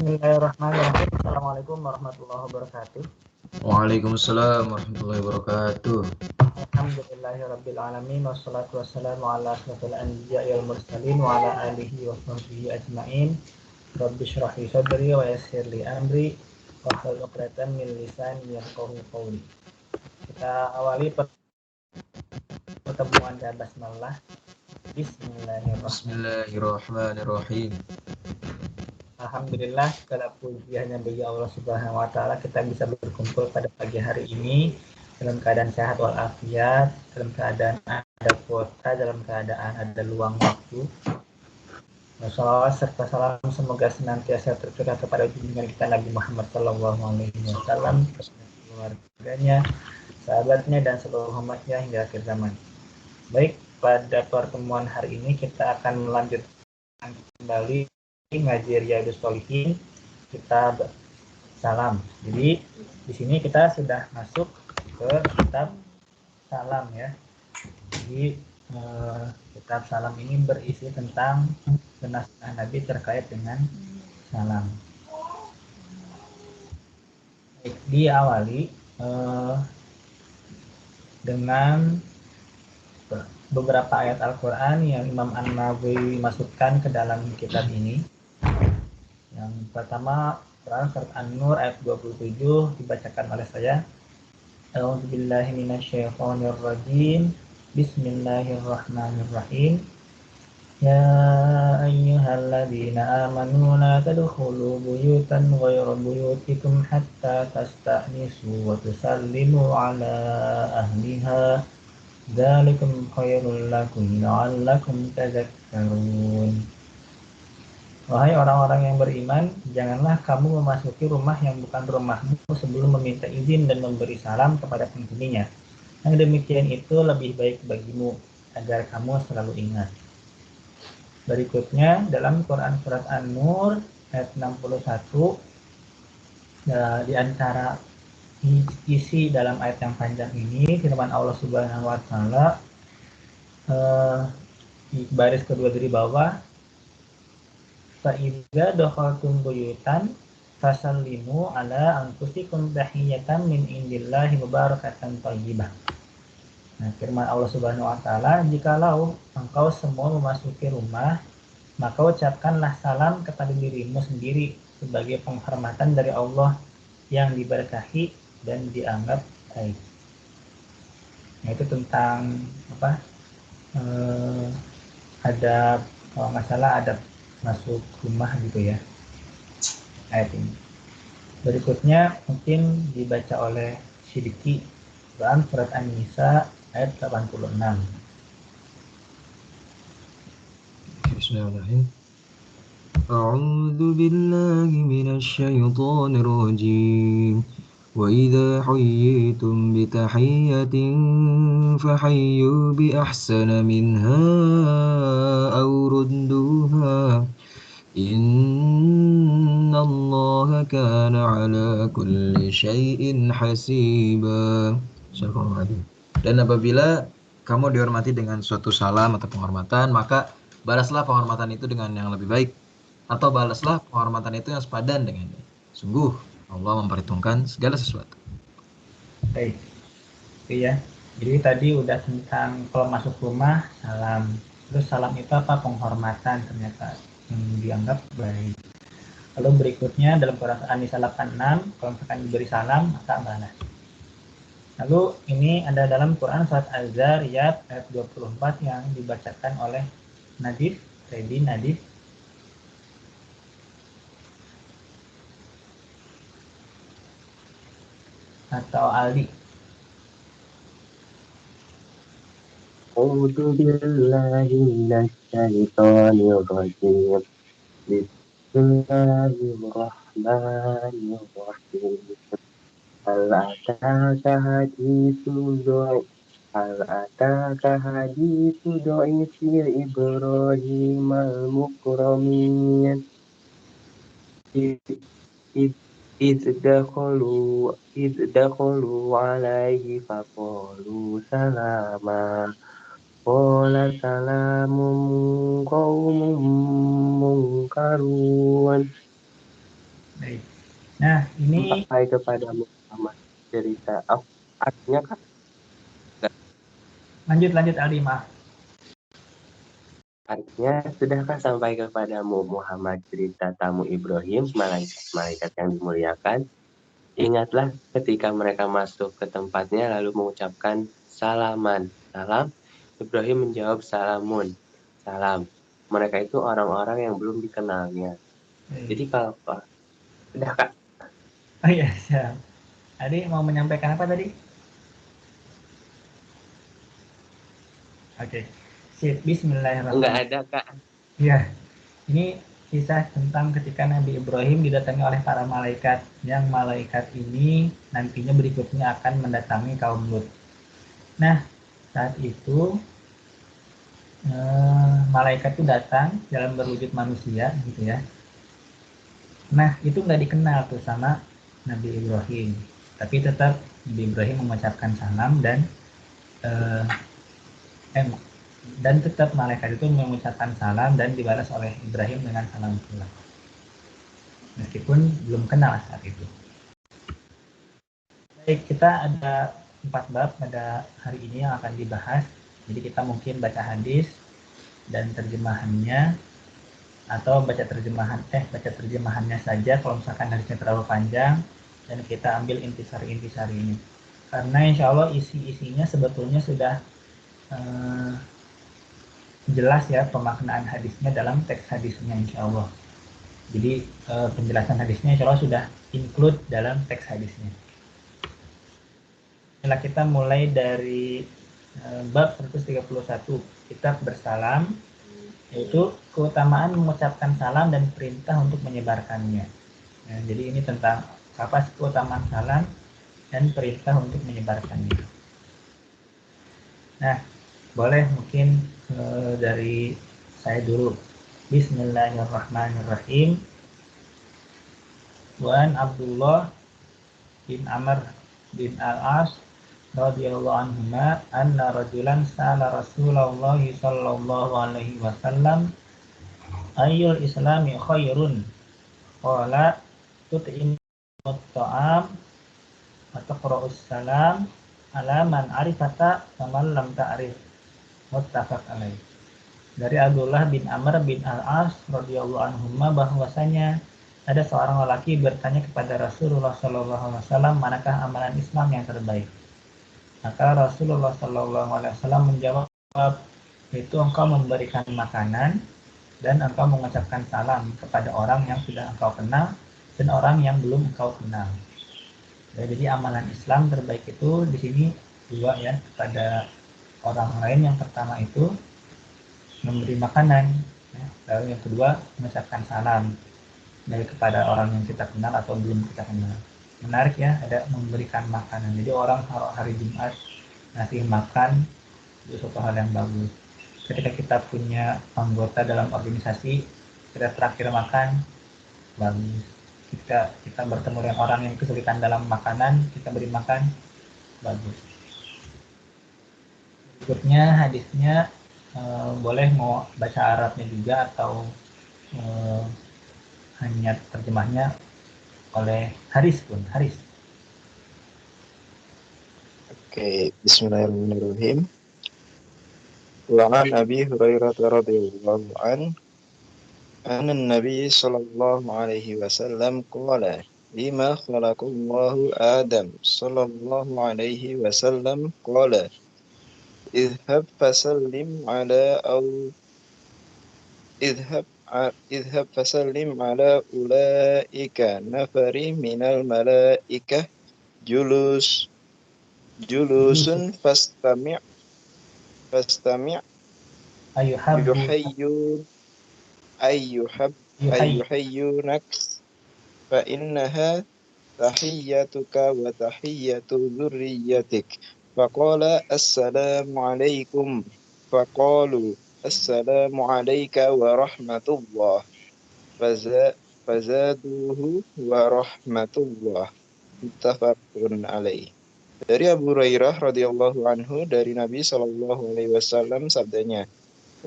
Bismillahirrahmanirrahim. Assalamualaikum warahmatullahi wabarakatuh. Waalaikumsalam warahmatullahi wabarakatuh. Alhamdulillahirrabbilalamin. Wassalatu wassalamu ala asrafil anbiya'i wal mursalin wa ala alihi wa sahbihi ajma'in. Rabbi shrah li sadri wa yassir li amri wahlul 'uqdatam min lisani yafqahu qawli. Kita awali pertemuan dan basmalah. Bismillahirrahmanirrahim. Bismillahirrahmanirrahim. Alhamdulillah, segala puji hanya bagi Allah Subhanahu wa taala, kita bisa berkumpul pada pagi hari ini dalam keadaan sehat walafiat, dalam keadaan ada kuota, dalam keadaan ada luang waktu. Salawat serta salam semoga senantiasa tercurah kepada junjungan kita Nabi Muhammad SAW, keluarganya, sahabatnya, dan seluruh umatnya hingga akhir zaman. Baik, pada pertemuan hari ini kita akan melanjutkan kembali ngaji Riyadhus Shalihin, kita salam. Jadi di sini kita sudah masuk ke kitab salam ya. Jadi kitab salam ini berisi tentang nasihat Nabi terkait dengan salam. Baik, diawali dengan beberapa ayat Al-Quran yang Imam An-Nawawi masukkan ke dalam kitab ini. Yang pertama, Quran surat An-Nur ayat 27 dibacakan oleh saya. A'udzubillahi minasyaitonirrajim. Bismillahirrahmanirrahim. Ya ayyuhalladzina amanu la tadkhulu buyutan ghayra buyutikum hatta tasta'nisu wa tusallimu ala ahliha. Dzalikum khairul lakum la'allakum tadhakkarun. Wahai orang-orang yang beriman, janganlah kamu memasuki rumah yang bukan rumahmu sebelum meminta izin dan memberi salam kepada penghuninya. Yang demikian itu lebih baik bagimu, agar kamu selalu ingat. Berikutnya, dalam Quran Surat An-Nur ayat 61, di antara isi dalam ayat yang panjang ini, firman Allah Subhanahu wa Ta'ala, di baris kedua dari bawah, Fa'idza dakhaltum buyutan fasallimu ala anfusikum tahiyatan min indillahi mubarakatan thayyibah. Nah, firman Allah Subhanahu wa taala, jikalau engkau semua memasuki rumah, maka ucapkanlah salam kepada dirimu sendiri sebagai penghormatan dari Allah yang diberkahi dan dianggap baik. Nah, itu tentang apa? Adab, kalau nggak salah adab masuk rumah gitu ya, ayat ini. Berikutnya mungkin dibaca oleh Sidiki, Quran surat An-Nisa ayat 86. Bismillahirrahmanirrahim. A'udzu billahi minasyaitonir rajim. Wa idza huyyitum bi tahiyyatin fahayyu bi ahsana minha aw rudduha. Innallaha kana ala kulli syai'in hasiba. Dan apabila kamu dihormati dengan suatu salam atau penghormatan, maka balaslah penghormatan itu dengan yang lebih baik, atau balaslah penghormatan itu yang sepadan dengannya. Sungguh Allah memperhitungkan segala sesuatu. Baik, itu ya. Jadi tadi udah tentang kalau masuk rumah salam. Terus salam itu apa? Penghormatan ternyata yang dianggap baik. Lalu berikutnya dalam Quran An-Nisa 86, kalau misalkan diberi salam maka balas. Lalu ini ada dalam Quran surat Az-Zariyat ayat 24 yang dibacakan oleh Nadif, Redi Nadif. Atau Aldi. A'udzu billahi minasyaitonir rajim. Bismillahirrahmanirrahim. Hal ataka haditsu du'afi Ibrahim al-mukramin. إذ دخلوا عليه فقالوا سلاما قال سلام قوم منكرون Nah, ini Sampai kepadamu Muhammad cerita. Oh, artinya kan lanjut Aldi, maaf. artinya sudahkah sampai kepadamu Muhammad cerita tamu Ibrahim, malaikat-malaikat yang dimuliakan? Ingatlah ketika mereka masuk ke tempatnya lalu mengucapkan salaman. Salam. Ibrahim menjawab salamun. Salam. Mereka itu orang-orang yang belum dikenalnya. Jadi kalau udah Kak, Oh iya, siap. Aldi mau menyampaikan apa tadi? Oke. Sip, enggak bismillahirrahmanirrahim. ada Kak. Ya, ini kisah tentang ketika Nabi Ibrahim didatangi oleh para malaikat, yang malaikat ini nantinya berikutnya akan mendatangi kaum Lut. Nah, saat itu malaikat itu datang dalam berwujud manusia gitu ya. Nah, itu nggak dikenal tuh sama Nabi Ibrahim, tapi tetap Nabi Ibrahim mengucapkan salam eh, eh, dan tetap malaikat itu mengucapkan salam dan dibalas oleh Ibrahim dengan salam pula, meskipun belum kenal saat itu. Baik, kita ada 4 bab pada hari ini yang akan dibahas. Jadi kita mungkin baca hadis dan terjemahannya, atau baca terjemahannya saja kalau misalkan hadisnya terlalu panjang, dan kita ambil intisari-intisari ini. Karena insya Allah isi-isinya sebetulnya sudah eh, jelas ya pemaknaan hadisnya dalam teks hadisnya insya Allah. Jadi penjelasan hadisnya insya Allah sudah include dalam teks hadisnya. Setelah kita mulai dari bab 131, kitab bersalam, yaitu keutamaan mengucapkan salam dan perintah untuk menyebarkannya. Nah, jadi ini tentang apa keutamaan salam dan perintah untuk menyebarkannya. Nah, boleh mungkin dari saya dulu. Bismillahirrahmanirrahim. Wan Abdullah bin Amr bin Al-As radhiyallahu anhuma anna rajulan sa'ala Rasulullah sallallahu alaihi wasallam ayyul islami khairun, qala tut'imut ta'am wa taqra'us salam ala man arifata wa man lam ta'rif, muttafaq alaih. Dari Abdullah bin Amr bin Al-As radhiyallahu anhuma bahwasanya ada seorang lelaki bertanya kepada Rasulullah sallallahu alaihi wasallam, manakah amalan Islam yang terbaik? Maka Rasulullah sallallahu alaihi wasallam menjawab, yaitu engkau memberikan makanan dan engkau mengucapkan salam kepada orang yang sudah engkau kenal dan orang yang belum engkau kenal. Ya, jadi amalan Islam terbaik itu di sini dua ya, kepada orang lain. Yang pertama itu memberi makanan, ya. Lalu yang kedua mengucapkan salam dari kepada orang yang kita kenal atau belum kita kenal. Menarik ya, ada memberikan makanan. Jadi orang hari Jumat ngasih makan itu suatu hal yang bagus. Ketika kita punya anggota dalam organisasi, kita terakhir makan, bagus. Kita bertemu dengan orang yang kesulitan dalam makanan, kita beri makan, bagus. Berikutnya hadisnya boleh mau baca Arabnya juga atau hanya terjemahnya oleh Haris pun. Haris. Oke, bismillahirrahmanirrahim. Wa an Abi Hurairah radhiyallahu an anna Nabi sallallahu alaihi wasallam qala lima khalaqallahu Adam sallallahu alaihi wasallam qala idhab fasallim ala au idhab idhab fasallim ala ulaika nafari minal malaikah julusun fastami' Ayuhabbu yuhayyun yuhayy ayyuhayyunak fa innaha tahiyyatuka wa tahiyyatu dzurriyyatik faqala assalamu alaikum faqalu assalamu alayka wa rahmatullah fazaduhu wa rahmatullah muttafaqun alaih. Dari Abu Hurairah radhiyallahu anhu dari Nabi Shallallahu alaihi wasallam sabdanya,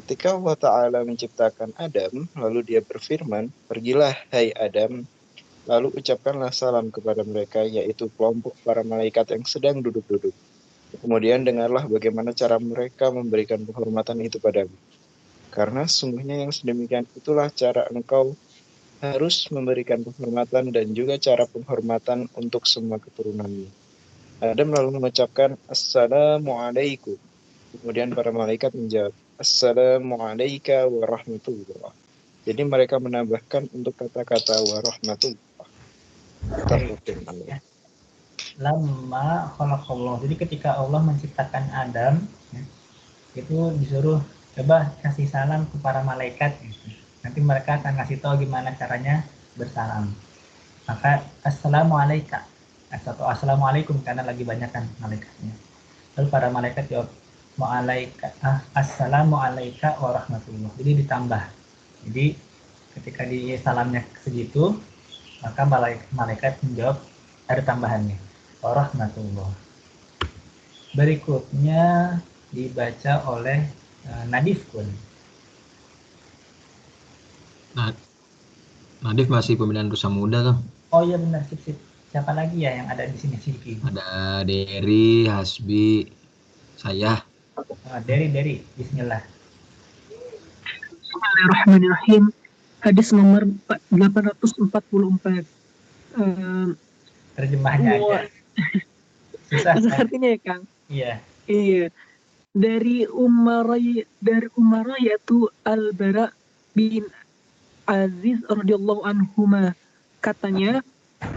ketika Allah Ta'ala menciptakan Adam, lalu dia berfirman, pergilah hai Adam, Lalu ucapkanlah salam kepada mereka, yaitu kelompok para malaikat yang sedang duduk-duduk. Kemudian dengarlah bagaimana cara mereka memberikan penghormatan itu padamu. Karena sungguhnya yang sedemikian itulah cara engkau harus memberikan penghormatan dan juga cara penghormatan untuk semua keturunanmu. Adam lalu mengucapkan Assalamualaikum. Kemudian para malaikat menjawab Assalamualaikum warahmatullah. Jadi mereka menambahkan untuk kata-kata warahmatullah. Lama khalaqallah. Jadi ketika Allah menciptakan Adam, ya, itu disuruh coba kasih salam ke para malaikat. Gitu. Nanti mereka akan kasih tahu gimana caranya bersalam. Maka assalamualaikum atau assalamualaikum karena lagi banyak kan malaikatnya. Lalu para malaikat jawab assalamualaikum warahmatullah. Jadi ditambah. Jadi ketika di salamnya segitu, maka malaikat menjawab ada tambahannya warahmatullah. Berikutnya dibaca oleh Nadif Kun. Nah, Nadif masih pembinaan Rusa Muda kan? Oh iya benar, sip. Siapa lagi ya yang ada di sini sih? Ada Dery, Hasbi, saya. Dery, bismillah. Bismillahirrahmanirrahim. Hadis nomor 844. Terjemahnya aja. Susah. Artinya ya, Kang? Iya. Dari Umar yaitu Al-Bara bin Aziz radhiyallahu anhuma, katanya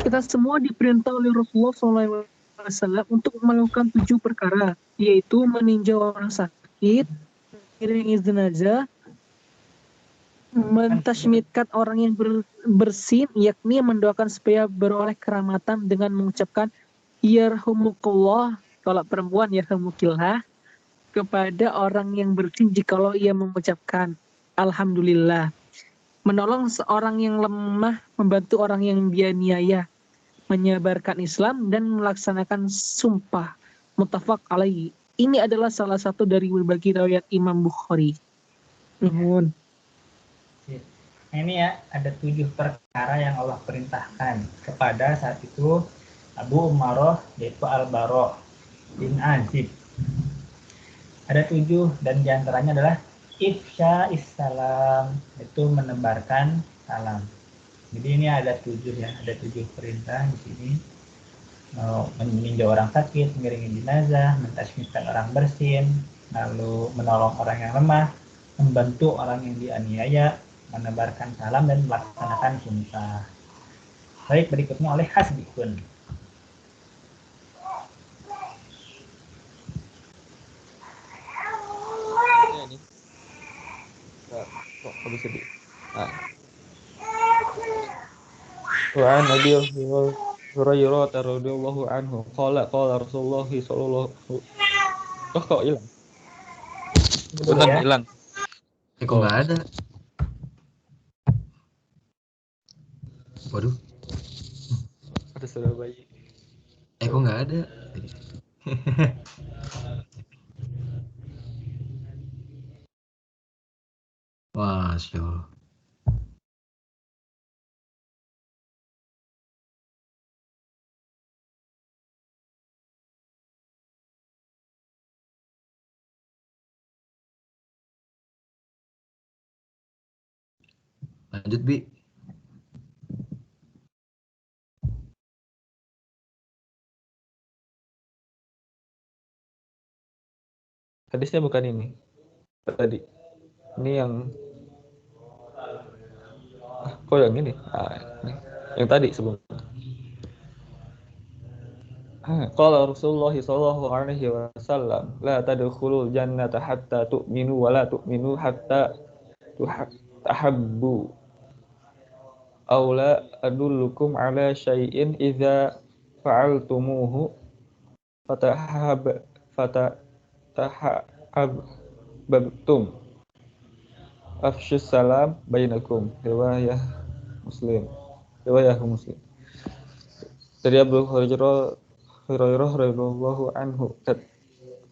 kita semua diperintah oleh Rasulullah SAW untuk melakukan 7 perkara, yaitu meninjau orang sakit, mengiringi jenazah, mentashmidkan orang yang bersin, yakni mendoakan supaya beroleh keramatan dengan mengucapkan yarhamukallah kalau perempuan yarhamukillah kepada orang yang bersin jikalau ia mengucapkan alhamdulillah, menolong seorang yang lemah, membantu orang yang dianiaya, menyebarkan Islam dan melaksanakan sumpah. Muttafaq alaihi. Ini adalah salah satu dari berbagai riwayat Imam Bukhari. Nuhun. Ini ya ada 7 perkara yang Allah perintahkan kepada saat itu Abu Umaroh yaitu Al-Bara bin Azib. Ada 7 dan diantaranya adalah ifsha issalam, itu menebarkan salam. Jadi ini ada 7 ya, ada 7 perintah di sini. Meninjau orang sakit, mengiringi jenazah, mentasmidkan orang bersin, lalu menolong orang yang lemah, membantu orang yang dianiaya, menebarkan salam dan melaksanakan sumpah. Baik, berikutnya oleh Hasbikun. Wa an Abi Hurairah radhiyallahu anhu qala Rasulullah sallallahu kok hilang. Benar hilang. Kok nggak ada? Waduh. Ada suara bayi. Kok nggak ada? Masya Allah. Lanjut, Bi. Hadisnya bukan ini. Tadi. Ini yang kok yang ini? Ini. Yang tadi sebelumnya. Qala Rasulullah sallallahu alaihi wasallam la tadkhulul jannata hatta tu'minu wa la tu'minu hatta tahabbu. Aw la adullukum ala syai'in idza fa'altumuhu fatahabtum. Afshus salam bainakum. Riwayah Muslim. Dari Abu Hurairah radhiyallahu anhu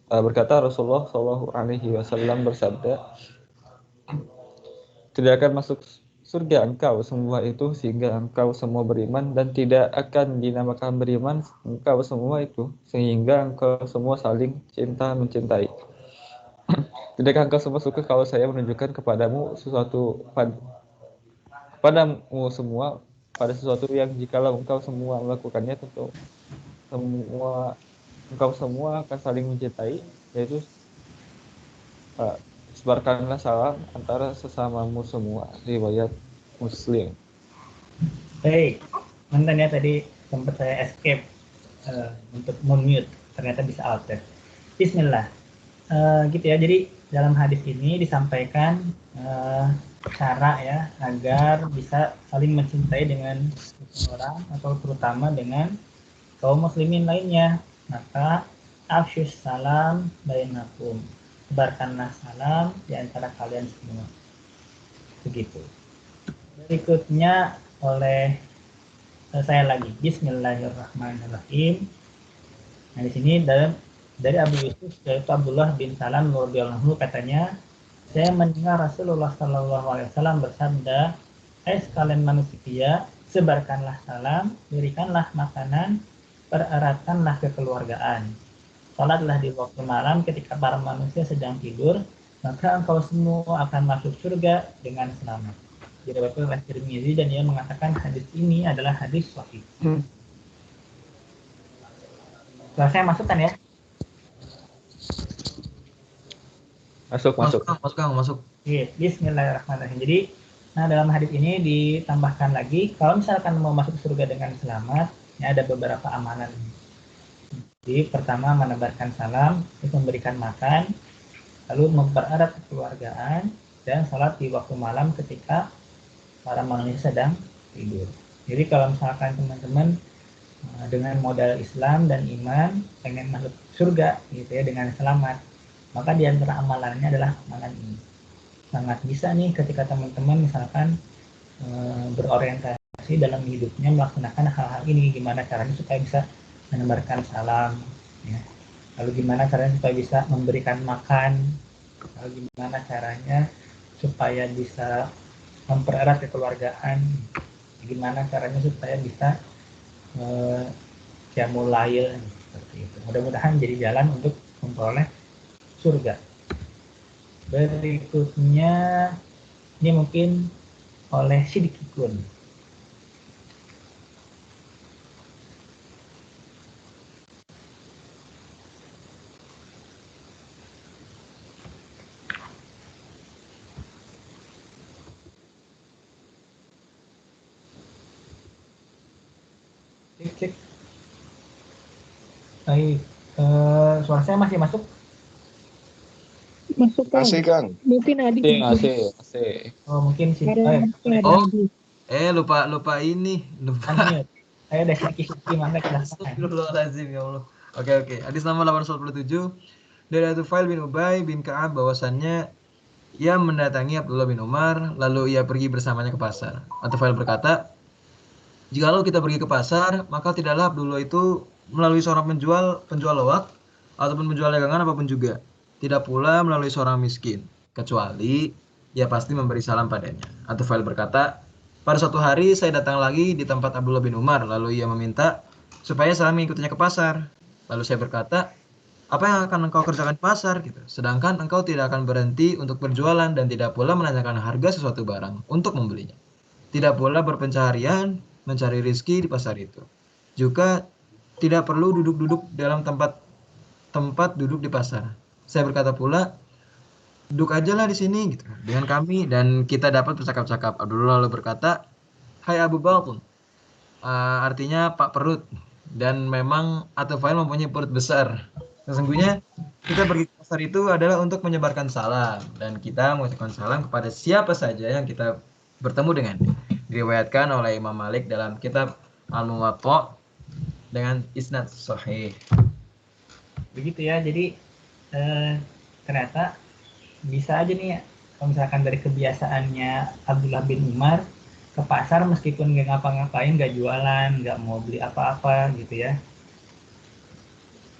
berkata Rasulullah sallallahu alaihi wasallam bersabda, tidak akan masuk surga engkau semua itu sehingga engkau semua beriman, dan tidak akan dinamakan beriman engkau semua itu sehingga engkau semua saling cinta mencintai. Tidakkah engkau semua suka kalau saya menunjukkan kepadamu sesuatu padamu semua pada sesuatu yang jikalau engkau semua melakukannya tentu semua engkau semua akan saling mencintai, yaitu uh, sebarkanlah salam antara sesamamu semua. Riwayat Muslim. Baik, mantan ya tadi sempat saya escape untuk mute, ternyata bisa alt ya. Bismillah. Gitu ya, jadi dalam hadis ini disampaikan cara ya agar bisa saling mencintai dengan orang atau terutama dengan kaum muslimin lainnya. Maka afsyus salam bainakum, sebarkanlah salam di antara kalian semua. Begitu. Berikutnya oleh saya lagi, Bismillahirrahmanirrahim. Nah di sini dari Abu Yusuf yaitu Abdullah bin Salam radhiyallahu anhu katanya, saya mendengar Rasulullah Shallallahu Alaihi Wasallam bersabda, hai sekalian manusia, sebarkanlah salam, berikanlah makanan, pereratkanlah kekeluargaan. Salatlah di waktu malam ketika para manusia sedang tidur, maka engkau semua akan masuk surga dengan selamat. Diriwayatkan oleh Tirmizi dan ia mengatakan hadis ini adalah hadis sahih. Kalau saya masukkan ya. Masuk. Yes, Bismillahirrahmanirrahim. Jadi, nah dalam hadis ini ditambahkan lagi, kalau misalkan mau masuk surga dengan selamat, ya ada beberapa amalan. Jadi pertama menebarkan salam, terus memberikan makan, lalu mempererat kekeluargaan, dan sholat di waktu malam ketika para manusia sedang tidur. Jadi kalau misalkan teman-teman dengan modal Islam dan iman pengen masuk surga gitu ya dengan selamat, maka di antara amalannya adalah amalan ini. Sangat bisa nih ketika teman-teman misalkan berorientasi dalam hidupnya melaksanakan hal-hal ini, gimana caranya supaya bisa menebarkan salam ya. Lalu gimana caranya supaya bisa memberikan makan, lalu gimana caranya supaya bisa mempererat kekeluargaan, gimana caranya supaya bisa qiyamul lail seperti itu. Mudah-mudahan jadi jalan untuk memperoleh surga. Berikutnya ini mungkin oleh Sidikikun. Cek. Baik, suara saya masih masuk? Masuk Kang. Masih Kang. Mungkin Adi. Masih. Oh mungkin sih. Lupa ini. Unmute. Saya udah sedikit mana kelihatan. Astagfirullahaladzim ya Allah. Oke. Hadis nomor 847 dari Atufail bin Ubay bin Ka'ab bahwasannya ia mendatangi Abdullah bin Umar, lalu ia pergi bersamanya ke pasar. Atufail berkata, jikalau kita pergi ke pasar, maka tidaklah Abdullah itu melalui seorang penjual loak ataupun penjual dagangan apapun juga. Tidak pula melalui seorang miskin, kecuali ia pasti memberi salam padanya. Atufail berkata, pada suatu hari saya datang lagi di tempat Abdullah bin Umar, lalu ia meminta supaya saya mengikutinya ke pasar. Lalu saya berkata, apa yang akan engkau kerjakan di pasar? Gitu. Sedangkan engkau tidak akan berhenti untuk berjualan dan tidak pula menanyakan harga sesuatu barang untuk membelinya. Tidak pula berpencaharian, mencari rizki di pasar itu. Juga tidak perlu duduk-duduk dalam tempat duduk di pasar. Saya berkata pula, duduk aja lah di sini gitu dengan kami, dan kita dapat bercakap-cakap. Abdullah lalu berkata, hai Abu Bakr, artinya Pak Perut, dan memang Atufail mempunyai perut besar. Sesungguhnya kita pergi ke pasar itu adalah untuk menyebarkan salam, dan kita mengucapkan salam kepada siapa saja yang kita bertemu dengannya. Diriwayatkan oleh Imam Malik dalam kitab Al-Muwatta dengan isnad sahih. Begitu ya, jadi ternyata bisa aja nih kalau misalkan dari kebiasaannya Abdullah bin Umar ke pasar meskipun nggak ngapa-ngapain, nggak jualan, nggak mau beli apa-apa gitu ya,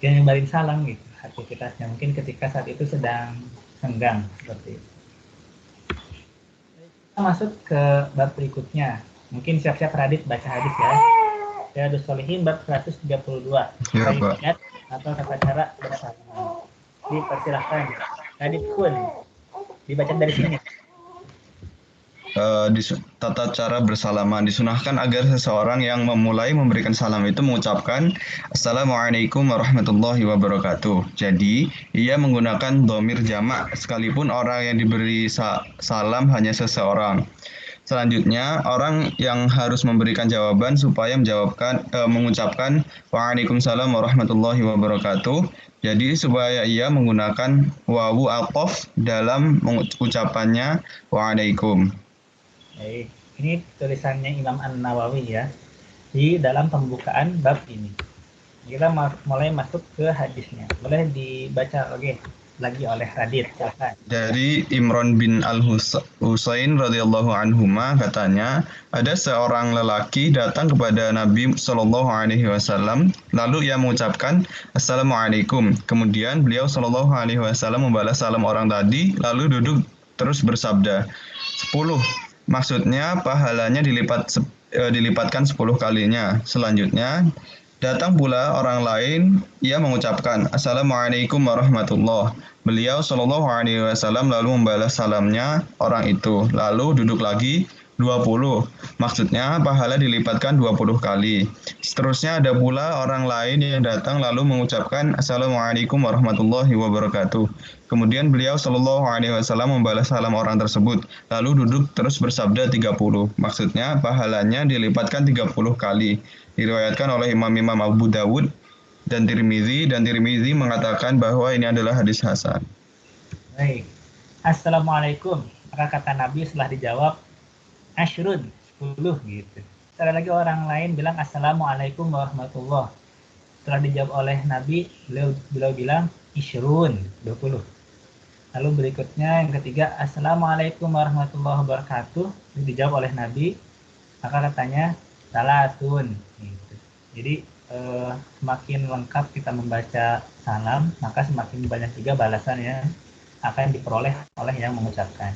dia nyebarin salam gitu aktivitasnya, mungkin ketika saat itu sedang senggang seperti itu. masuk ke bab berikutnya. Mungkin siap-siap Radit baca hadis ya. Riyadhus Shalihin bab 132. Ya, Pak. Ayat atau tata cara bersalam. Dipersilahkan. Radit pun dibaca dari sini. Tata cara bersalaman disunahkan agar seseorang yang memulai memberikan salam itu mengucapkan Assalamualaikum warahmatullahi wabarakatuh. Jadi, ia menggunakan dhamir jamak sekalipun orang yang diberi salam hanya seseorang. Selanjutnya, orang yang harus memberikan jawaban supaya mengucapkan Waalaikumsalam warahmatullahi wabarakatuh. Jadi, supaya ia menggunakan wawu atof dalam ucapannya Waalaikum. Baik, ini tulisannya Imam An-Nawawi ya. Di dalam pembukaan bab ini. Kita mulai masuk ke hadisnya. Boleh dibaca lagi oleh Radit. Silakan. Dari Imran bin Al-Husain radhiyallahu anhuma katanya, ada seorang lelaki datang kepada Nabi Shallallahu alaihi wasallam, lalu ia mengucapkan Assalamualaikum. Kemudian beliau Shallallahu alaihi wasallam membalas salam orang tadi, lalu duduk terus bersabda, 10. Maksudnya pahalanya dilipatkan 10 kalinya. Selanjutnya datang pula orang lain, ia mengucapkan Assalamualaikum warahmatullahi. Beliau Shallallahu alaihi wasallam lalu membalas salamnya orang itu, lalu duduk lagi 20. Maksudnya pahala dilipatkan 20 kali. Seterusnya ada pula orang lain yang datang lalu mengucapkan Assalamualaikum warahmatullahi wabarakatuh. Kemudian beliau Shallallahu alaihi wasallam membalas salam orang tersebut, lalu duduk terus bersabda 30. Maksudnya pahalanya dilipatkan 30 kali. Diriwayatkan oleh Imam Abu Dawud dan Tirmizi mengatakan bahwa ini adalah hadis hasan. Baik. Assalamualaikum. Maka kata Nabi setelah dijawab Ashrun 10 gitu. Sekali lagi orang lain bilang Assalamualaikum warahmatullahi. Setelah dijawab oleh Nabi, beliau bilang Ishrun 20. Lalu berikutnya yang ketiga Assalamualaikum warahmatullahi wabarakatuh. Dijawab oleh Nabi, maka katanya salatun gitu. Jadi semakin lengkap kita membaca salam, maka semakin banyak juga balasan yang akan diperoleh oleh yang mengucapkan.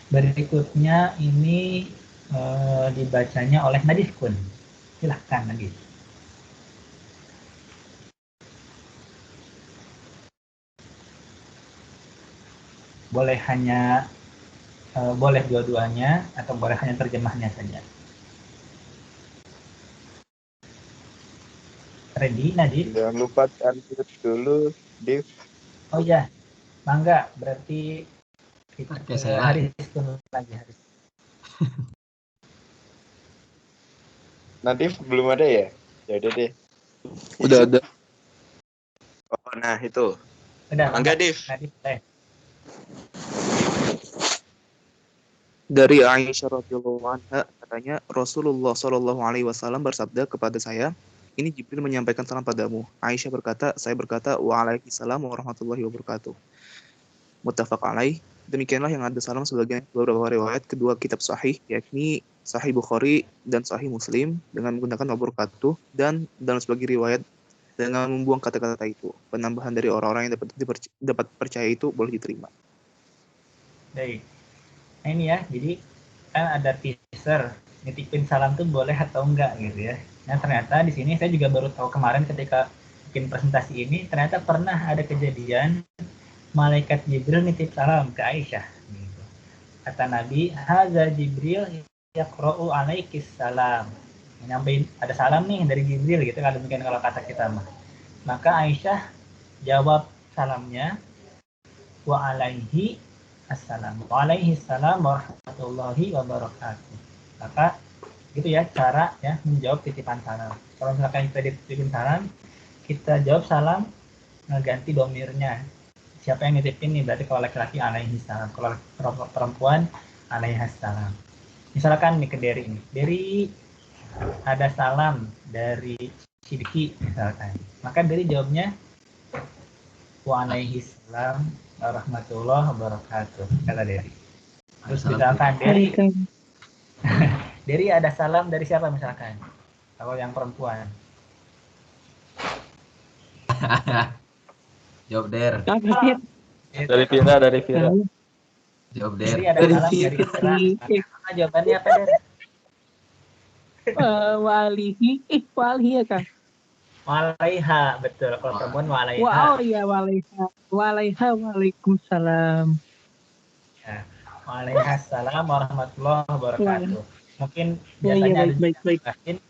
Berikutnya ini dibacanya oleh Nadif Kun. Silahkan Nadif. Boleh hanya boleh dua-duanya atau boleh hanya terjemahnya saja. Ready, Nadif? Jangan lupa unmute dulu, Div. Oh ya, mangga. Berarti kita Oke, saya Haris lagi Haris. Nadif belum ada ya? Ya udah deh. Udah ada. Oh, nah itu. Udah, Mangga, Div. Nadif, Dari Aisyah radhiyallahu anha katanya Rasulullah Shallallahu alaihi wasallam bersabda kepada saya, ini Jibril menyampaikan salam padamu. Aisyah berkata, saya berkata waalaikumsalam warahmatullahi wabarakatuh. Muttafaq alaih. Demikianlah yang ada salam sebagai beberapa riwayat kedua kitab sahih, yakni Sahih Bukhari dan Sahih Muslim dengan menggunakan wabarakatuh, dan dalam sebagai riwayat dengan membuang kata-kata itu. Penambahan dari orang-orang yang dapat percaya itu boleh diterima. Baik. Nah ini ya, jadi kan ada teaser, nitipin salam tuh boleh atau enggak gitu ya. Nah ternyata di sini saya juga baru tahu kemarin ketika bikin presentasi ini, ternyata pernah ada kejadian malaikat Jibril nitip salam ke Aisyah. Gitu. Kata Nabi, Haza Jibril yaqra'u alaikis salam. Nyampein ada salam nih dari Jibril gitu kan, demikian kalau kata kita mah. Maka Aisyah jawab salamnya wa alaihi assalam. Wa alaihi salam warahmatullahi wabarakatuh. Maka gitu ya cara ya menjawab titipan salam. Kalau misalkan kita dititipin salam, kita jawab salam ganti domirnya. Siapa yang nitipin nih? Berarti kalau laki-laki alaihi salam, kalau perempuan alaihi salam. Misalkan nih ke Derry ini. Derry ada salam dari Sidki misalkan. Maka Derry jawabnya wa alaihi salam warahmatullahi wabarakatuh. Kata Derry. Terus misalkan Derry ada salam dari siapa misalkan? Kalau yang perempuan. Jawab Der. Dari Vira. Jawab Dari Der. ada salam dari Isra. Maka jawabannya apa Der? walihi ya Kang. Walaiha, betul. Kalau perempuan walaiha. Wow ya walaiha waalaikumsalam. Ya. Waalaikumsalam warahmatullahi wabarakatuh. Mungkin Ya biasanya ada baik. yang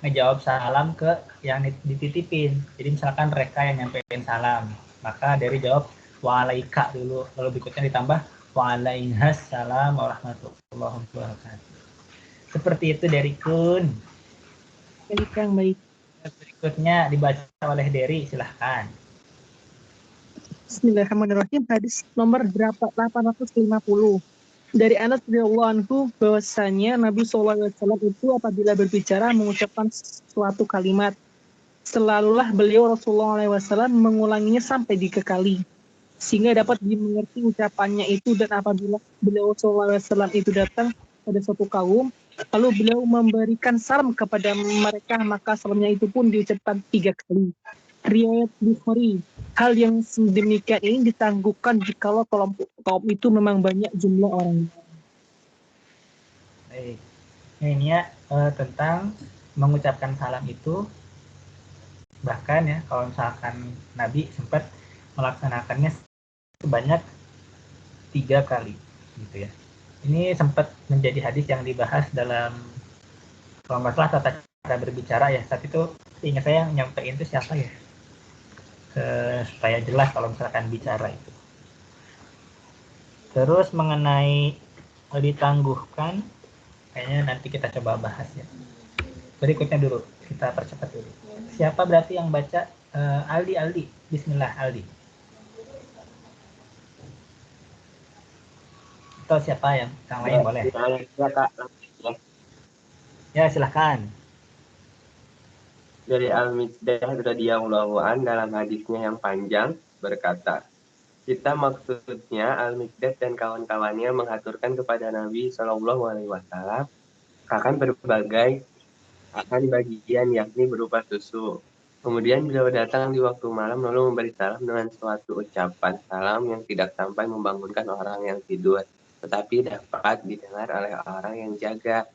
ngejawab salam ke yang dititipin. Jadi misalkan mereka yang nyampein salam, maka dari jawab walaika dulu, lalu berikutnya ditambah waalaikumsalam warahmatullahi wabarakatuh. Seperti itu dari Kun. Baik Kang, baik. Berikutnya dibaca oleh Dery, silahkan. Bismillahirrahmanirrahim. Hadis nomor 850 dari Anas radhiyallahu anhu bahwasanya Nabi SAW itu apabila berbicara mengucapkan suatu kalimat, selalulah beliau Rasulullah SAW mengulanginya sampai 3 kali sehingga dapat dimengerti ucapannya itu. Dan apabila beliau SAW itu datang pada suatu kaum, lalu beliau memberikan salam kepada mereka, maka salamnya itu pun diucapkan 3 kali. Riwayat Bukhari. Hal yang demikian ini ditangguhkan jikalau kelompok kaum itu memang banyak jumlah orang. Baik. Ini ya tentang mengucapkan salam itu, bahkan ya kalau misalkan Nabi sempat melaksanakannya sebanyak 3 kali gitu ya. Ini sempat menjadi hadis yang dibahas dalam kalau nggak salah tata cara berbicara ya. Saat itu ingat saya yang nyampein itu siapa ya? Supaya jelas kalau misalkan bicara itu. Terus mengenai ditangguhkan, kayaknya nanti kita coba bahas ya. Berikutnya dulu, kita percepat dulu. Siapa berarti yang baca? Aldi. Bismillah Aldi. Atau siapa yang lain boleh? Ya Kak. Ya silahkan. Dari Al-Miqdad radhiyallahu an dalam hadisnya yang panjang berkata, kita maksudnya Al-Miqdad dan kawan-kawannya mengaturkan kepada Nabi Shallallahu Alaihi Wasallam akan bagian yakni berupa susu. Kemudian beliau datang di waktu malam lalu memberi salam dengan suatu ucapan salam yang tidak sampai membangunkan orang yang tidur, tetapi dapat didengar oleh orang yang jaga.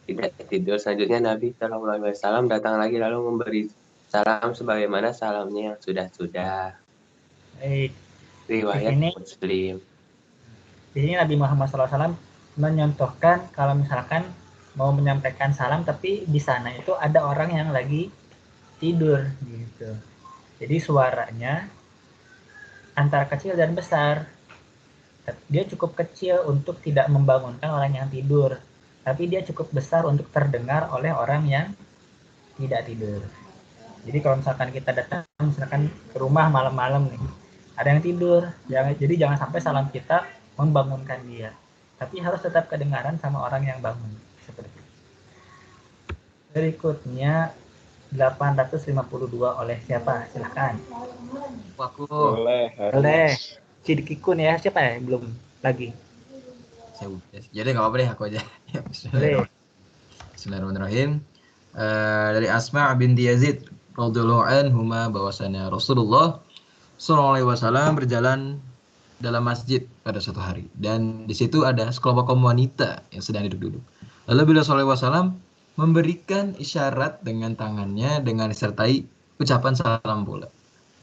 Tidak tidur. Selanjutnya Nabi Shallallahu Alaihi Wasallam datang lagi lalu memberi salam sebagaimana salamnya yang sudah. Baik. Riwayat Muslim. Di sini Nabi Muhammad SAW menyontohkan kalau misalkan mau menyampaikan salam tapi di sana itu ada orang yang lagi tidur gitu. Jadi suaranya antara kecil dan besar. Dia cukup kecil untuk tidak membangunkan orang yang tidur, tapi dia cukup besar untuk terdengar oleh orang yang tidak tidur. Jadi kalau misalkan kita datang misalkan ke rumah malam-malam nih, ada yang tidur, jadi jangan sampai salam kita membangunkan dia, tapi harus tetap kedengaran sama orang yang bangun. Seperti itu. Berikutnya 852 oleh siapa? Silahkan. Aku. Oleh Cidikikun ya, siapa ya? Belum lagi. Jadi nggak apa-apa deh, aku aja. Bismillahirrahmanirrahim. Dari Asma binti Yazid radhiyallahu anhuma bahwasanya Rasulullah sallallahu alaihi wasallam berjalan dalam masjid pada suatu hari, dan di situ ada sekelompok kaum wanita yang sedang duduk-duduk. Lalu beliau sallallahu alaihi wasallam memberikan isyarat dengan tangannya dengan disertai ucapan salam pula.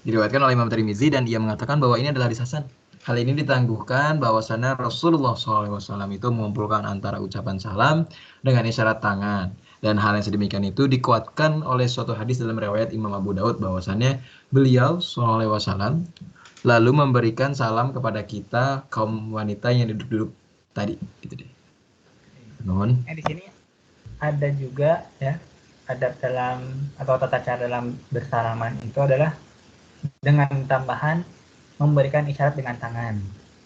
Diriwayatkan oleh Imam Tirmizi dan ia mengatakan bahwa ini adalah hadis hasan. Hal ini ditangguhkan bahwasanya Rasulullah SAW itu mengumpulkan antara ucapan salam dengan isyarat tangan. Dan hal yang sedemikian itu dikuatkan oleh suatu hadis dalam riwayat Imam Abu Daud bahwasannya beliau SAW lalu memberikan salam kepada kita kaum wanita yang duduk-duduk tadi. Gitu deh. Nuhun. Di sini ada juga ya adab dalam atau tata cara dalam bersalaman itu adalah dengan tambahan memberikan isyarat dengan tangan.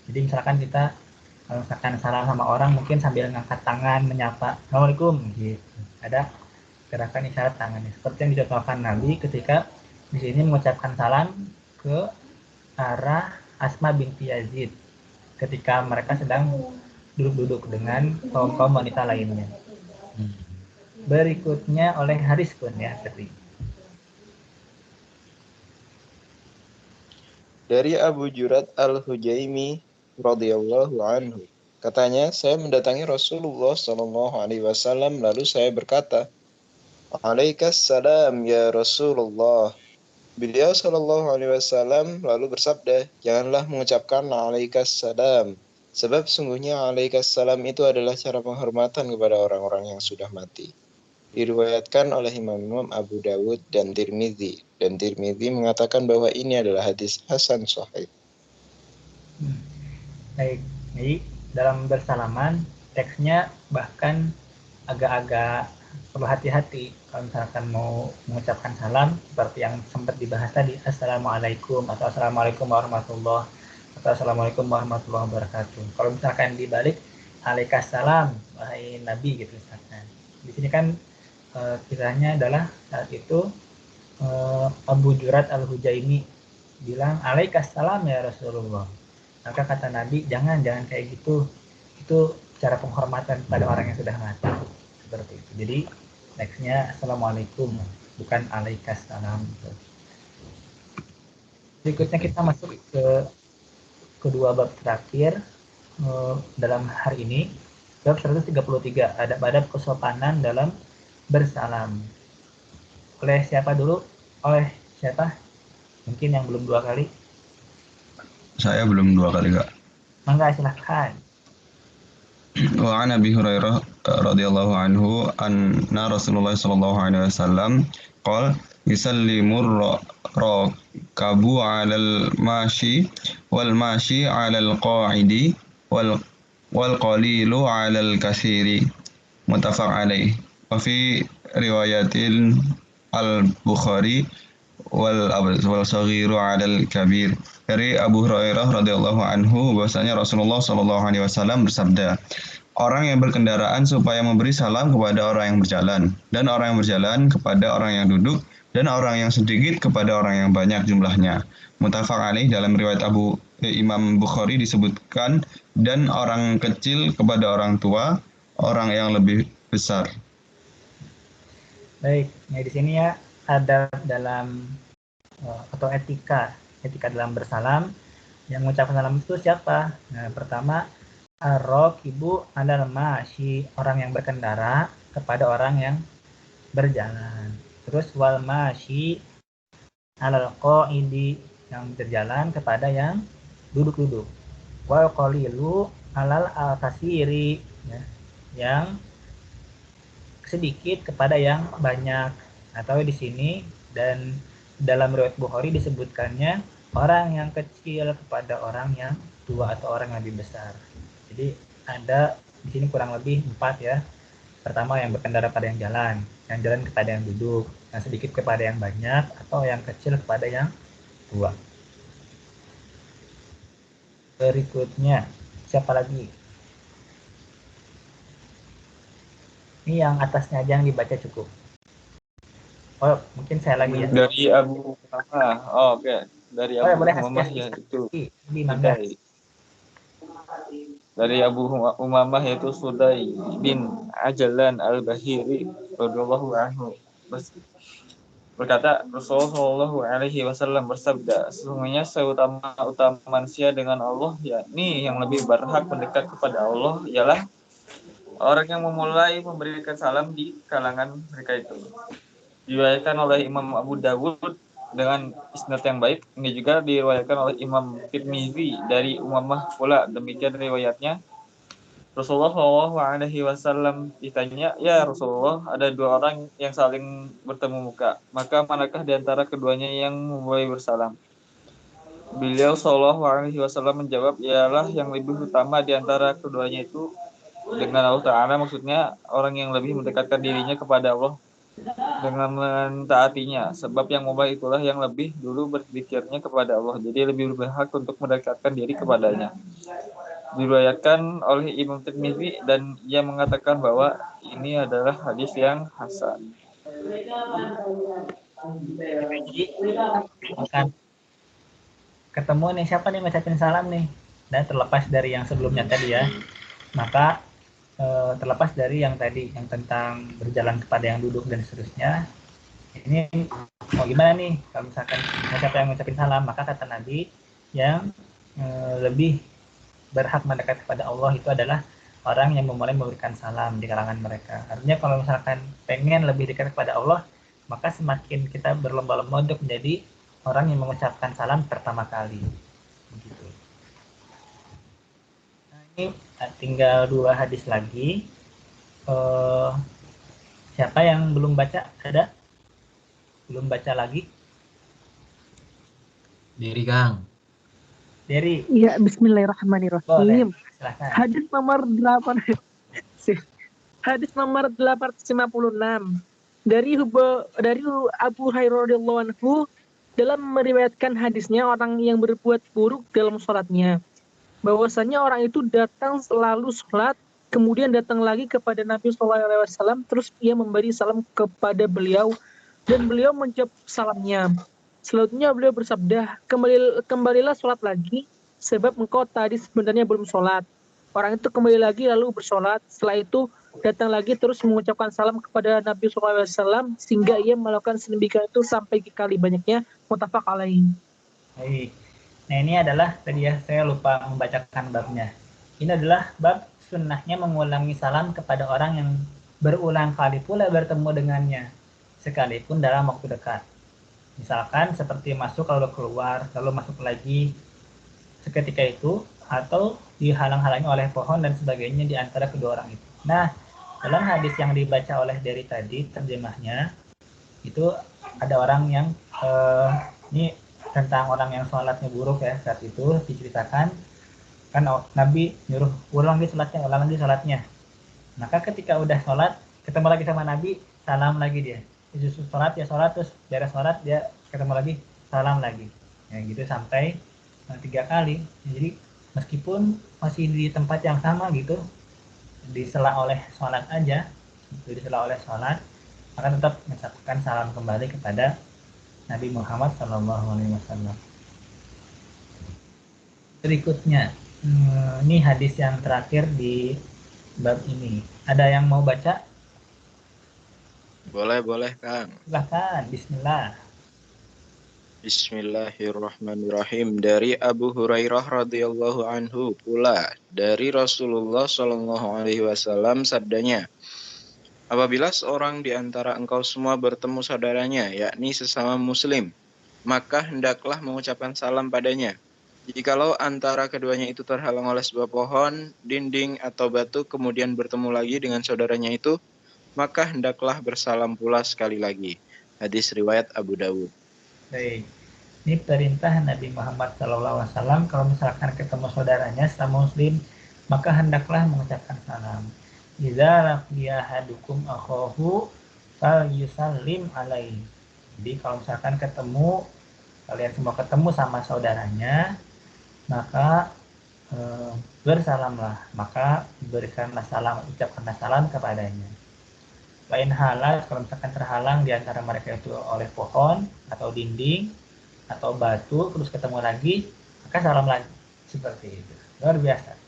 Jadi misalkan kita kalau misalkan salam sama orang mungkin sambil ngangkat tangan menyapa Assalamualaikum gitu. Ada gerakan isyarat tangannya seperti yang dicontohkan Nabi ketika di sini mengucapkan salam ke arah Asma binti Yazid ketika mereka sedang duduk-duduk dengan kaum wanita lainnya. Berikutnya oleh Haris pun ya tadi. Dari Abu Jurat Al-Hujaimi radhiyallahu anhu. Katanya, saya mendatangi Rasulullah Shallallahu Alaihi Wasallam lalu saya berkata, Alaikassalam ya Rasulullah. Beliau Shallallahu Alaihi Wasallam lalu bersabda, janganlah mengucapkan Alaikassalam, sebab sungguhnya Alaikassalam itu adalah cara penghormatan kepada orang-orang yang sudah mati. Diriwayatkan oleh Imam Abu Dawud dan Tirmidzi, dan Tirmidzi mengatakan bahwa ini adalah hadis hasan sahih. Baik, jadi dalam bersalaman teksnya bahkan agak-agak perlu hati-hati kalau misalkan mau mengucapkan salam seperti yang sempat dibahas tadi, Assalamualaikum atau Assalamualaikum warahmatullahi atau Assalamualaikum warahmatullahi wabarakatuh. Kalau misalkan dibalik Alaikassalam wahai Nabi gitu misalkan. Di sini kan kisahnya adalah saat itu Abu Jurat Al-Hujaimi bilang Alaikassalam ya Rasulullah. Maka kata Nabi, jangan kayak gitu. Itu cara penghormatan pada orang yang sudah mati. Seperti itu. Jadi, nextnya Assalamualaikum, bukan Alaikassalam. Berikutnya kita masuk ke kedua bab terakhir dalam hari ini. Bab 133, adab-adab kesopanan dalam bersalam. Oleh siapa dulu? Oleh siapa? Mungkin yang belum 2 kali. Saya belum 2 kali, Kak. Mangga silahkan. Wa an Abi Hurairah radhiyallahu anhu anna Rasulullah sallallahu alaihi wasallam qala yusallimur rakabu 'alal mashi wal mashi 'alal qa'idi wal qalilu 'alal katsiri muttafaq alaih. Wa fi riwayatin al-Bukhari wal saghiru 'alal kabir. Dari Abu Hurairah radhiyallahu anhu bahwasanya Rasulullah sallallahu alaihi wasallam bersabda, orang yang berkendaraan supaya memberi salam kepada orang yang berjalan, dan orang yang berjalan kepada orang yang duduk, dan orang yang sedikit kepada orang yang banyak jumlahnya. Muttafaq alaih. Dalam riwayat Imam Bukhari disebutkan, dan orang kecil kepada orang tua, orang yang lebih besar. Baik, nah di sini ya ada dalam atau etika dalam bersalam. Yang mengucapkan salam itu siapa? Nah, pertama ar-rakibu 'alal masyi, orang yang berkendara kepada orang yang berjalan. Terus wal masyi 'alal qa'idi, yang berjalan kepada yang duduk-duduk. Wal qalilu 'alal al-katsiri, ya, yang sedikit kepada yang banyak. Atau di sini dan dalam riwayat Bukhari disebutkannya orang yang kecil kepada orang yang tua atau orang yang lebih besar. Jadi ada di sini kurang lebih 4 ya. Pertama yang berkendara pada yang jalan kepada yang duduk, yang sedikit kepada yang banyak, atau yang kecil kepada yang tua. Berikutnya siapa lagi? Ini yang atasnya aja yang dibaca cukup. Oh, mungkin saya lagi ya. Dari Abu Umamah. Oh, oke. Dari Abu Umamah ya itu. Dari Abu Umamah yaitu Sudai bin Ajalan Al-Bahiri radhiyallahu anhu berkata, Rasulullah Shallallahu alaihi wasallam bersabda, sesungguhnya seutama manusia dengan Allah, yakni yang lebih berhak mendekat kepada Allah ialah orang yang memulai memberikan salam di kalangan mereka itu. Diriwayatkan oleh Imam Abu Dawud dengan isnad yang baik. Ini juga diriwayatkan oleh Imam Tirmidzi dari Umamah pula. Demikian riwayatnya. Rasulullah SAW ditanya, ya Rasulullah, ada 2 orang yang saling bertemu muka. Maka manakah di antara keduanya yang memulai bersalam? Beliau SAW menjawab, ialah yang lebih utama di antara keduanya itu dengan Allah Ta'ala, maksudnya orang yang lebih mendekatkan dirinya kepada Allah dengan mentaatinya, sebab yang memulai itulah yang lebih dulu berzikirnya kepada Allah, jadi lebih berhak untuk mendekatkan diri kepadanya. Diriwayatkan oleh Imam Tirmidzi dan ia mengatakan bahwa ini adalah hadis yang hasan. Ketemu nih siapa nih ngucapin salam nih, dan terlepas dari yang sebelumnya tadi ya, maka terlepas dari yang tadi yang tentang berjalan kepada yang duduk dan seterusnya, ini mau gimana nih kalau misalkan siapa yang ngucapin salam, maka kata Nabi yang lebih berhak mendekat kepada Allah itu adalah orang yang memulai memberikan salam di kalangan mereka. Artinya kalau misalkan pengen lebih dekat kepada Allah, maka semakin kita berlomba-lomba untuk menjadi orang yang mengucapkan salam pertama kali. Begitu. Nah, ini tinggal 2 hadis lagi. Siapa yang belum baca? Ada? Belum baca lagi? Diri Kang. Dari Ya, bismillahirrahmanirrahim. boleh, silakan. Hadis nomor 8. Hadis nomor 856 dari Abu Hurairah radhiyallahu anhu dalam meriwayatkan hadisnya orang yang berbuat buruk dalam sholatnya, bahwasanya orang itu datang selalu sholat, kemudian datang lagi kepada Nabi SAW, terus ia memberi salam kepada beliau dan beliau menjawab salamnya. Selanjutnya beliau bersabda, kembalilah sholat lagi, sebab engkau tadi sebenarnya belum sholat. Orang itu kembali lagi lalu bersolat. Setelah itu datang lagi terus mengucapkan salam kepada Nabi SAW sehingga ia melakukan sedemikian itu sampai kali banyaknya. Muttafaq alaih. Baik. Nah, ini adalah tadi ya, saya lupa membacakan babnya. Ini adalah bab sunnahnya mengulangi salam kepada orang yang berulang kali pula bertemu dengannya, sekalipun dalam waktu dekat. Misalkan seperti masuk lalu keluar, lalu masuk lagi seketika itu, atau dihalang-halangi oleh pohon dan sebagainya di antara kedua orang itu. Nah, dalam hadis yang dibaca oleh Dery tadi, terjemahnya, itu ada orang yang, ini tentang orang yang sholatnya buruk ya, saat itu diceritakan, kan Nabi nyuruh ulang lagi sholatnya. Maka ketika udah sholat, ketemu lagi sama Nabi, salam lagi dia. Justru sholat, terus beres sholat, dia ketemu lagi, salam lagi. Ya gitu sampai 3 kali. Jadi meskipun masih di tempat yang sama gitu, disela oleh sholat aja, maka tetap mengucapkan salam kembali kepada Nabi Muhammad SAW. Berikutnya, ini hadis yang terakhir di bab ini. Ada yang mau baca? Boleh, Kang. Silahkan, bismillah. Bismillahirrahmanirrahim. Dari Abu Hurairah radhiyallahu anhu pula dari Rasulullah Shallallahu alaihi wasallam sabdanya, apabila seorang di antara engkau semua bertemu saudaranya, yakni sesama muslim, maka hendaklah mengucapkan salam padanya. Jikalau antara keduanya itu terhalang oleh sebuah pohon, dinding, atau batu, kemudian bertemu lagi dengan saudaranya itu, maka hendaklah bersalam pula sekali lagi. Hadis riwayat Abu Dawud. Baik. Ini perintah Nabi Muhammad SAW, kalau misalkan ketemu saudaranya sesama muslim, maka hendaklah mengucapkan salam. Idza laqiya ahadukum akhahu falyusallim alaihi. Jadi kalau misalkan kalian semua ketemu sama saudaranya, maka bersalamlah, maka berikanlah salam, ucapkanlah salam kepadanya. Lain halal kalau misalkan terhalang di antara mereka itu oleh pohon atau dinding atau batu, terus ketemu lagi, maka salam lagi. Seperti itu. Luar biasa.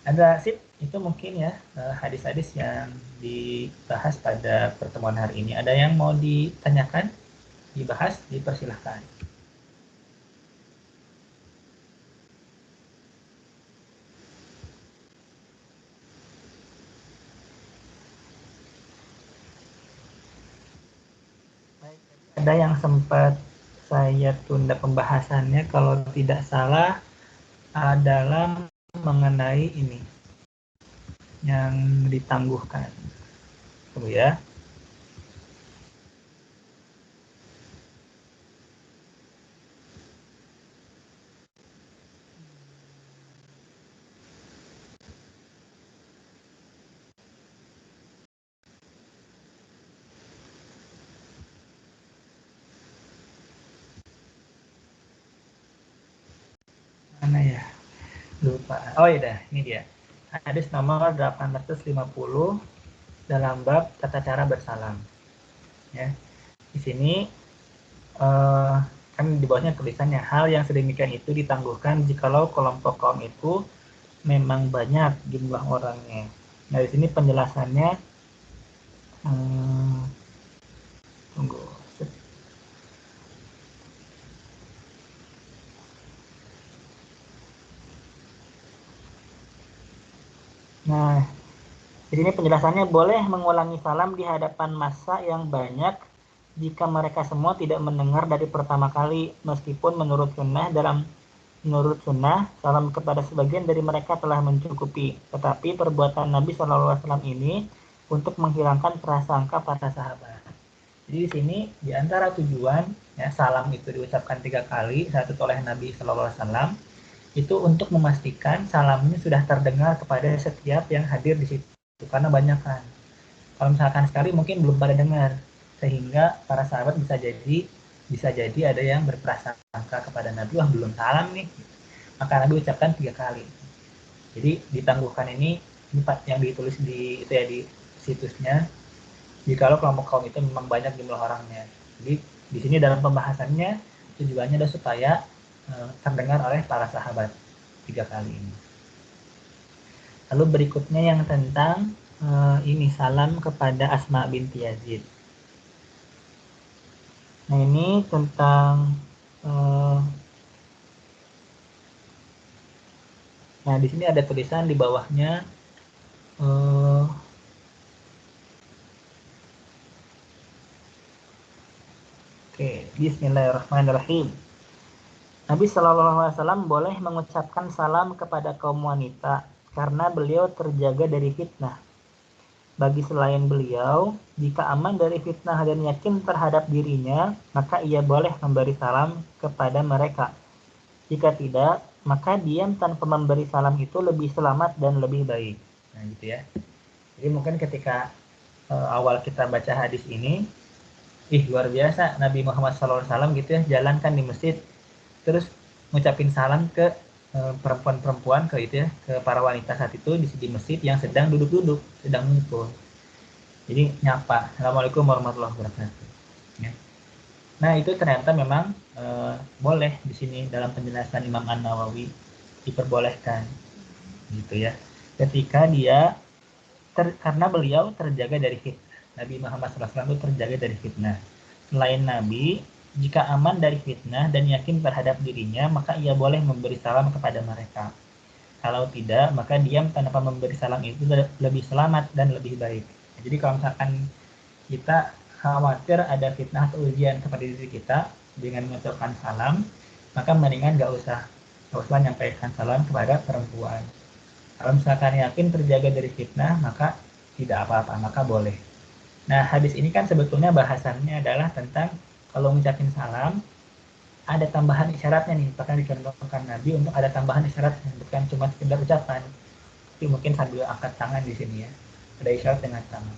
Ada itu mungkin ya hadis-hadis yang dibahas pada pertemuan hari ini. Ada yang mau ditanyakan, dibahas, dipersilahkan. Ada yang sempat saya tunda pembahasannya, kalau tidak salah adalah mengenai ini yang ditangguhkan. Tunggu ya. Mana ya? Lupa. Oh iya, ini dia. Hadis nomor 850 dalam bab tata cara bersalam. Ya. Di sini kan di bawahnya tulisannya, hal yang sedemikian itu ditangguhkan jikalau kelompok kaum itu memang banyak jumlah orangnya. Nah, di sini penjelasannya tunggu. Nah, di sini penjelasannya boleh mengulangi salam di hadapan massa yang banyak jika mereka semua tidak mendengar dari pertama kali, meskipun menurut sunnah salam kepada sebagian dari mereka telah mencukupi. Tetapi perbuatan Nabi SAW ini untuk menghilangkan prasangka para sahabat. Jadi di sini di antara tujuan ya salam itu diucapkan 3 kali satu oleh Nabi SAW itu untuk memastikan salamnya sudah terdengar kepada setiap yang hadir di situ. Karena banyak kan. Kalau misalkan sekali mungkin belum pada dengar, sehingga para sahabat bisa jadi ada yang berprasangka kepada Nabi, wah belum salam nih. Maka Nabi ucapkan 3 kali. Jadi ditangguhkan ini yang ditulis di itu ya di situsnya. Jikalau kelompok kaum itu memang banyak jumlah orangnya. Jadi di sini dalam pembahasannya tujuannya adalah supaya terdengar oleh para sahabat 3 kali ini. Lalu berikutnya yang tentang ini salam kepada Asma binti Yazid. Nah ini tentang nah di sini ada tulisan di bawahnya oke, Bismillahirrahmanirrahim. Nabi SAW boleh mengucapkan salam kepada kaum wanita karena beliau terjaga dari fitnah. Bagi selain beliau, jika aman dari fitnah dan yakin terhadap dirinya, maka ia boleh memberi salam kepada mereka. Jika tidak, maka diam tanpa memberi salam itu lebih selamat dan lebih baik. Nah gitu ya. Jadi mungkin ketika awal kita baca hadis ini, luar biasa Nabi Muhammad SAW gitu ya, jalankan di masjid, terus ngucapin salam ke perempuan-perempuan ke itu ya, ke para wanita saat itu di masjid yang sedang duduk-duduk, sedang ngumpul. Jadi nyapa, Assalamualaikum warahmatullahi wabarakatuh. Ya. Nah itu ternyata memang boleh di sini dalam penjelasan Imam An-Nawawi diperbolehkan, gitu ya. Ketika dia karena beliau terjaga dari fitnah, Nabi Muhammad SAW itu terjaga dari fitnah. Selain Nabi, jika aman dari fitnah dan yakin terhadap dirinya, maka ia boleh memberi salam kepada mereka. Kalau tidak, maka diam tanpa memberi salam itu lebih selamat dan lebih baik. Jadi kalau misalkan kita khawatir ada fitnah atau ujian kepada diri kita dengan mengucapkan salam, maka mendingan gak usah menyampaikan salam kepada perempuan. Kalau misalkan yakin terjaga dari fitnah, maka tidak apa-apa, maka boleh. Nah, hadis ini kan sebetulnya bahasannya adalah tentang kalau mengucapkan salam, ada tambahan isyaratnya nih, bahkan dicontohkan Nabi untuk ada tambahan isyaratnya, bukan cuma sekedar ucapan, tapi mungkin sambil angkat tangan di sini ya, ada isyarat dengan tangan.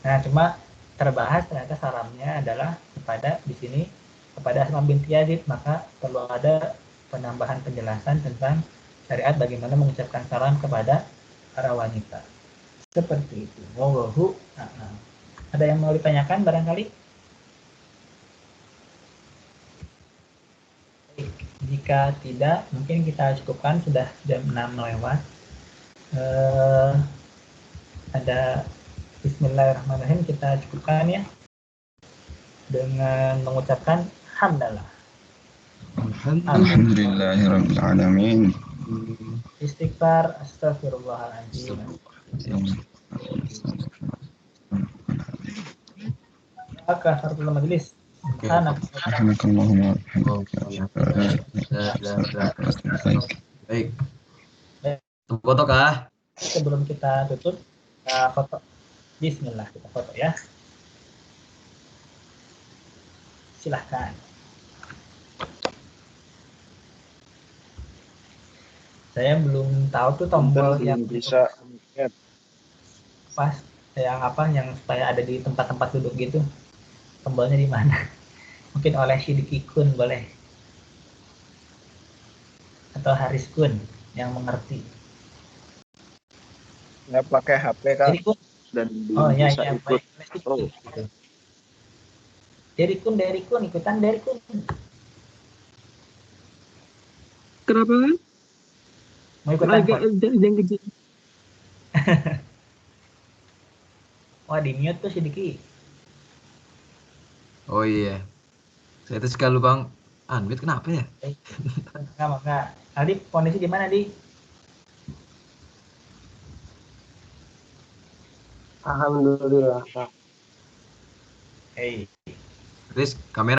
Nah, cuma terbahas ternyata salamnya adalah kepada di sini kepada Asma binti Yazid, maka perlu ada penambahan penjelasan tentang syariat bagaimana mengucapkan salam kepada para wanita. Seperti itu. Wallahu a'lam. Ada yang mau ditanyakan barangkali? Jika tidak, mungkin kita cukupkan, sudah jam 6 lewat. Ada Bismillahirrahmanirrahim, kita cukupkan ya dengan mengucapkan hamdalah. Alhamdulillahirrabbilalamin. Istighfar, astagfirullahaladzim. Kafaratul majelis. Baik. Foto kah? Sebelum kita tutup, kita foto. Bismillah, kita foto ya. Silahkan. Saya belum tahu tuh tombol yang bisa pas yang supaya ada di tempat-tempat duduk gitu. Tombolnya di mana? Mungkin oleh Sidiki Kun boleh. Atau Haris Kun yang mengerti. Nggak pakai HP kan? Dan belum bisa ikut. Dari Kun, ikutan dari Kun. Kenapa kan? Mau ikutan agak yang kecil. Wah, di mute tuh Sidiki. Oh iya. Saya tuh sekali Bang. Unmute kenapa ya? Enggak. Aldi, kondisi di mana, Di? Alhamdulillah, Kak. Hey. Riz, kamera